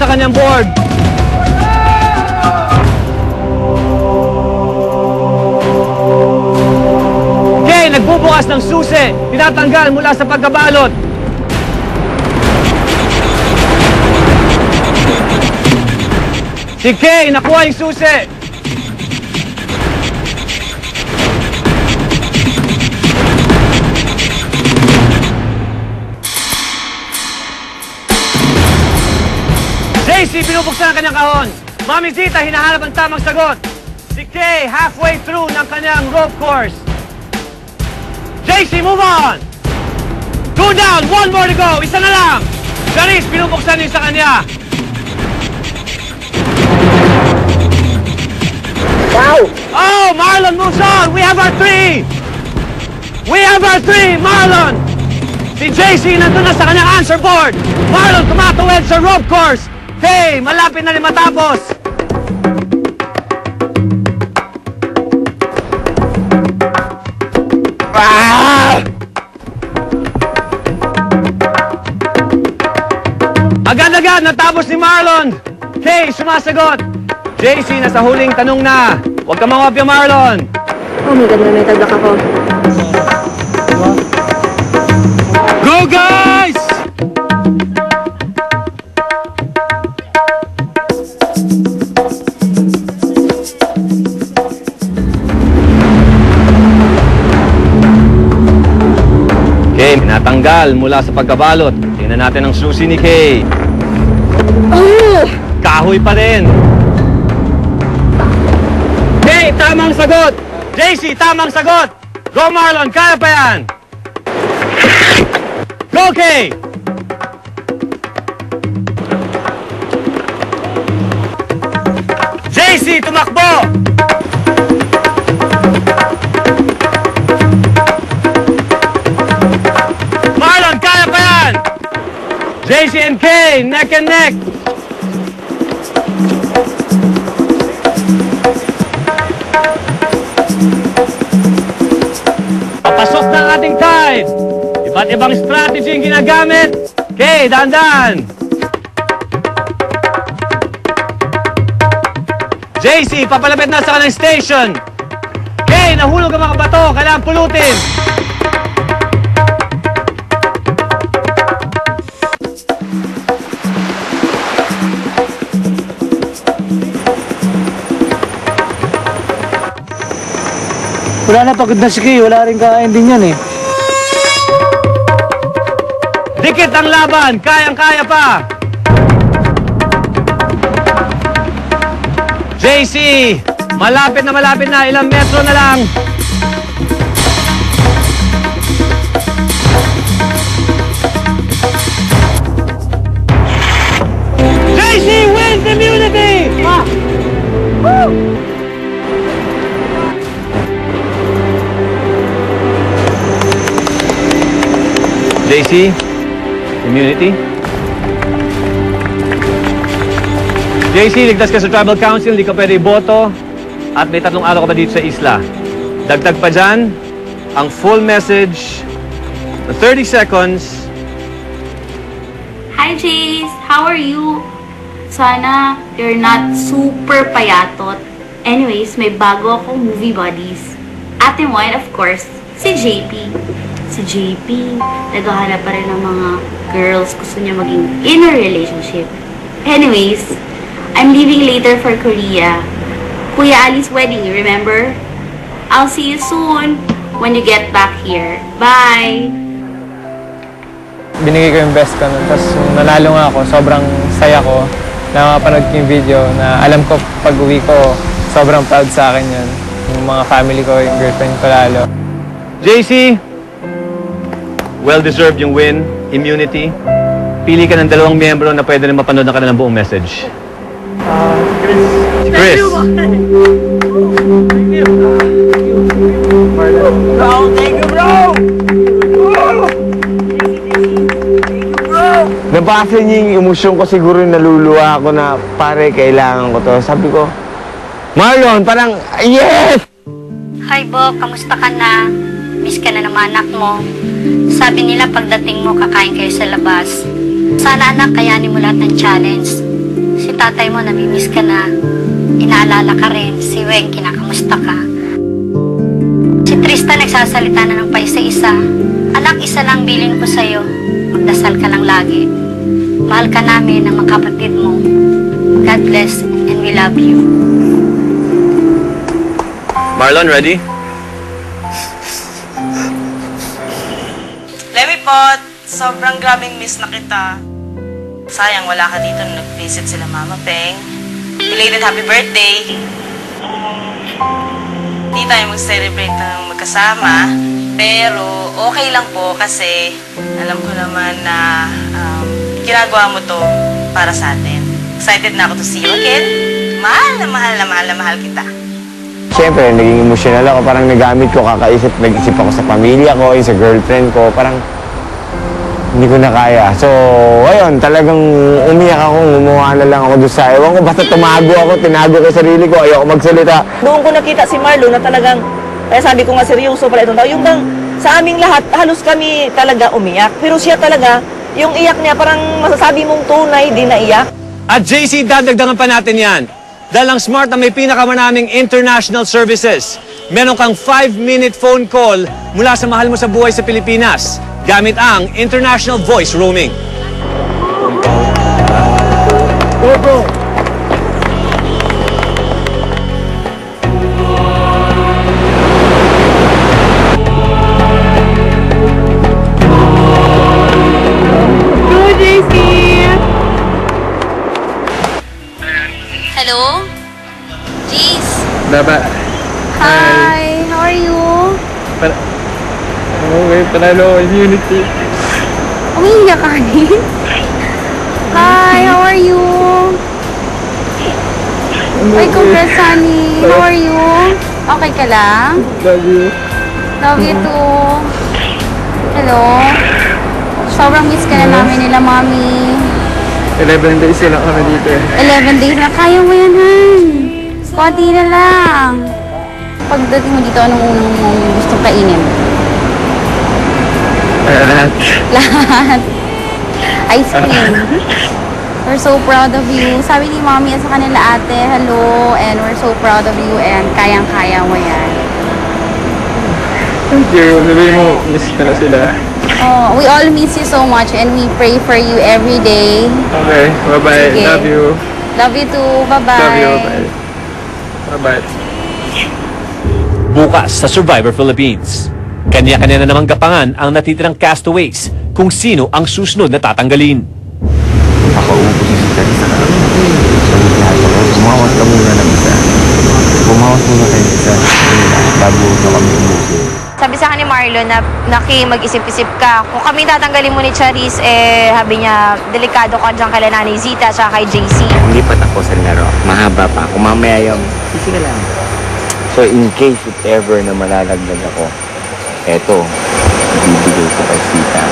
sa kanyang board. Kay nagbubukas ng susi. Tinatanggal mula sa pagkabalot. Si Kay nakuha yung susi. JC, binubuksan ang kanyang kahon. Mami Zita, hinahanap ang tamang sagot. Si Kay, halfway through ng kanyang rope course. JC, move on! 2 down, 1 more to go. Isa na lang. Janice, binubuksan niyo sa kanya. Wow! Oh, Marlon moves on. We have our 3. We have our 3, Marlon. Si JC nandun na sa kanyang answer board. Marlon tumatawid sa rope course. Hey, malapit na rin matapos. Agad-agad natapos ni Marlon. Hey, sumasagot. JC, nasa huling tanong na. Huwag ka mangopya, Marlon. Oh my God, may tagak ako. Go, guys! Kay, natanggal mula sa pagkabalot. Tingnan natin ang susi ni Kay. Oh! Kahoy pa rin. Kay, tamang sagot. JC, tamang sagot. Go, Marlon. Kaya pa yan. Go, Kay. JC, tumakbo. Marlon, kaya pa yan. JC and Kay, neck and neck. Papasok ng ating tide. Iba't ibang strategy yung ginagamit. Kay, dandan. JC, papalapit na sa kanyang station. Kay, nahulog ang mga bato. Kailangan pulutin. Wala na, pagod na si Kay. Wala rin kain din yan eh. Dikit ang laban. Kayang-kaya pa. JC, malapit na. Ilang metro na lang. JC wins immunity! Woo! JC, immunity. JC, ligtas ka sa tribal council, hindi ka pwede iboto. At may 3 araw ka pa dito sa isla. Dagdag pa dyan, ang full message, 30 seconds. Hi Jace, how are you? Sana you're not super payatot. Anyways, may bago akong movie buddies. Ate mo, and of course, si JP. Si JP, naghahanap pa rin ng mga girls gusto niya maging in a relationship. Anyways, I'm leaving later for Korea. Kuya Ali's wedding, remember? I'll see you soon when you get back here. Bye! Binigay ko yung best ko nun. Tapos nanalo nga ako, sobrang saya ko na mapanood ko yung video na alam ko pag uwi ko, sobrang proud sa akin yun. Yung mga family ko, yung girlfriend ko lalo. JC, well-deserved yung win, immunity. Pili ka ng 2 miyembro na pwede rin mapanood na kanilang buong message. Chris. Si Chris. Thank you, bro! Nabasa niya yung emosyon ko, siguro naluluwa ako na pare, kailangan ko to. Sabi ko, Marlon, parang, yes! Hi, Bo. Kamusta ka na? Miss ka na naman anak mo. Sabi nila pagdating mo, kakain kayo sa labas. Sana anak, kayanin mo lahat ng challenge. Si tatay mo namimiss ka na. Inaalala ka rin. Si Weng, kinakamusta ka. Si Tristan nagsasalita na ng paisa-isa. Anak, isa lang bilin ko sa'yo. Magdasal ka lang lagi. Mahal ka namin ng mga kapatid mo. God bless and we love you. Marlon, ready? Lemmy po, sobrang grabing miss na kita. Sayang wala ka dito nung nag-visit sila Mama Peng. Belated happy birthday. Hindi tayo mag-celebrate ng magkasama. Pero okay lang po kasi alam ko naman na ginagawa mo to para sa atin. Excited na ako to see you again. Mahal na mahal na mahal na mahal kita. Siyempre, naging emotional ako. Parang nagamit ko, nag-isip ako sa pamilya ko, sa girlfriend ko. Parang hindi ko na kaya. So, ayun, talagang umiyak ako, gumawa na lang ako doon sa ewan ko. Basta tumago ako, tinago ko sarili ko, ayoko magsalita. Doon ko nakita si Marlo na talagang, kaya sabi ko nga seryoso pala itong tao. Yung bang, sa aming lahat, halos kami talaga umiyak. Pero siya talaga, yung iyak niya, parang masasabi mong tunay, di na iyak. At JC, dadagdagan pa natin yan. Dahil ang Smart na may pinakamaraming international services. Meron kang 5-minute phone call mula sa mahal mo sa buhay sa Pilipinas gamit ang International Voice Roaming. Hello? Jace? Baba. Hi, how are you? Okay, panalo immunity. Umiiyak ka rin? Hi, how are you? Ay, congrats, honey. How are you? Okay ka lang? Love you. Love you too. Hello? Sobrang miss ka na namin nila, Mami. 11 days na lang kami dito eh. 11 days na. Kaya mo yan, Han. Konti na lang. Pagdating mo dito, anong unang mong gustong kainin? Lahat. Lahat. Ice cream. We're so proud of you. Sabi ni Mommy at sa kanila ate, hello, and we're so proud of you, and kayang-kaya mo yan. Thank you. Sabihin mo, miss ko na sila. Oh, we all miss you so much, and we pray for you every day. Okay, bye-bye. Sige. Love you. Love you too. Bye-bye. Love you. Bye. Bye-bye. Bukas sa Survivor Philippines. Kanya-kanya na namang gapangan ang natitirang castaways kung sino ang susunod na tatanggalin. Nakaubos yung sa isa na sabi lahat ako, bumawas ka muna ng isa. Bumawas muna kayo ng isa. Bago na kami umusin. Sabi sa akin ni Marlon na mag-isip-isip ka. Kung kami tatanggalin mo ni Charis, sabi niya, delikado ka dyan kay Nanay Zita at kay JC. Hindi pa tapos ang laro. Mahaba pa. Kung mamaya yung sisi ka lang. So in case if ever na malalagdag ako, eto, ibibigay ko kay Zita.